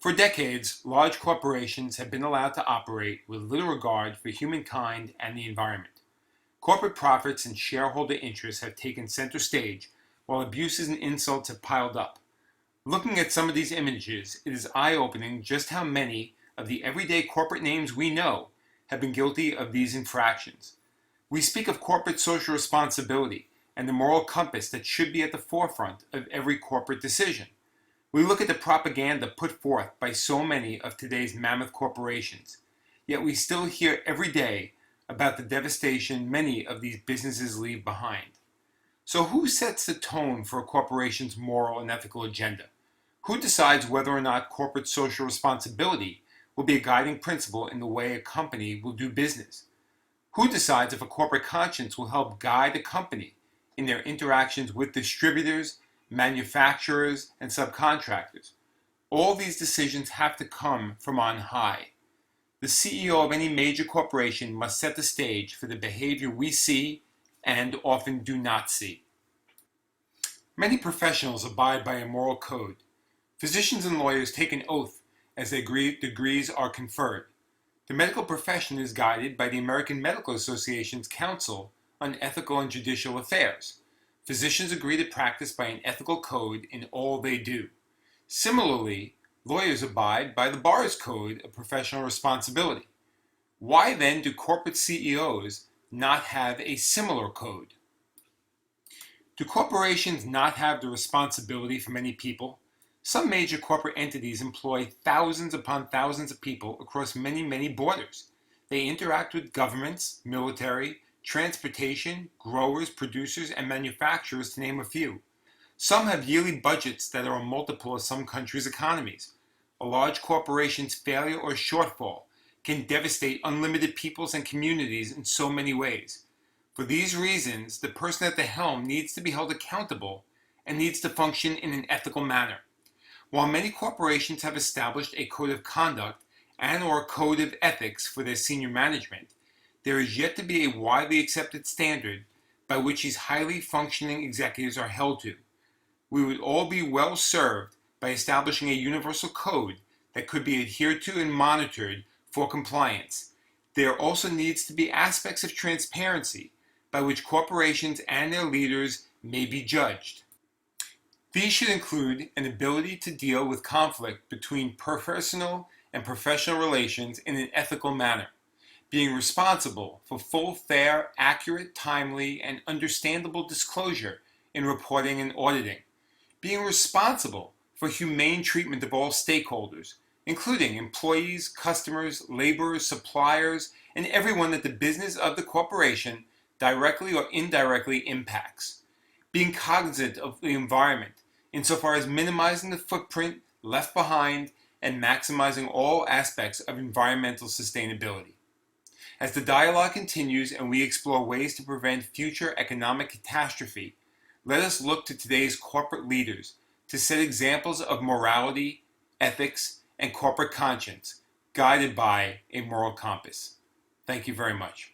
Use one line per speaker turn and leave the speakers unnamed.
For decades, large corporations have been allowed to operate with little regard for humankind and the environment. Corporate profits and shareholder interests have taken center stage, while abuses and insults have piled up. Looking at some of these images, it is eye-opening just how many of the everyday corporate names we know have been guilty of these infractions. We speak of corporate social responsibility and the moral compass that should be at the forefront of every corporate decision. We look at the propaganda put forth by so many of today's mammoth corporations, yet we still hear every day about the devastation many of these businesses leave behind. So who sets the tone for a corporation's moral and ethical agenda? Who decides whether or not corporate social responsibility will be a guiding principle in the way a company will do business? Who decides if a corporate conscience will help guide a company in their interactions with distributors, manufacturers, and subcontractors? All these decisions have to come from on high. The CEO of any major corporation must set the stage for the behavior we see and often do not see. Many professionals abide by a moral code. Physicians and lawyers take an oath as their degrees are conferred. The medical profession is guided by the American Medical Association's Council on Ethical and Judicial Affairs. Physicians agree to practice by an ethical code in all they do. Similarly, lawyers abide by the bar's code of professional responsibility. Why then do corporate CEOs not have a similar code? Do corporations not have the responsibility for many people? Some major corporate entities employ thousands upon thousands of people across many borders. They interact with governments, military, transportation, growers, producers, and manufacturers, to name a few. Some have yearly budgets that are a multiple of some countries' economies. A large corporation's failure or shortfall can devastate unlimited peoples and communities in so many ways. For these reasons, the person at the helm needs to be held accountable and needs to function in an ethical manner. While many corporations have established a code of conduct and or code of ethics for their senior management, there is yet to be a widely accepted standard by which these highly functioning executives are held to. We would all be well served by establishing a universal code that could be adhered to and monitored for compliance. There also needs to be aspects of transparency by which corporations and their leaders may be judged. These should include an ability to deal with conflict between personal and professional relations in an ethical manner, being responsible for full, fair, accurate, timely, and understandable disclosure in reporting and auditing, being responsible for humane treatment of all stakeholders, including employees, customers, laborers, suppliers, and everyone that the business of the corporation directly or indirectly impacts, being cognizant of the environment insofar as minimizing the footprint left behind and maximizing all aspects of environmental sustainability. As the dialogue continues and we explore ways to prevent future economic catastrophe, let us look to today's corporate leaders to set examples of morality, ethics, and corporate conscience, guided by a moral compass. Thank you very much.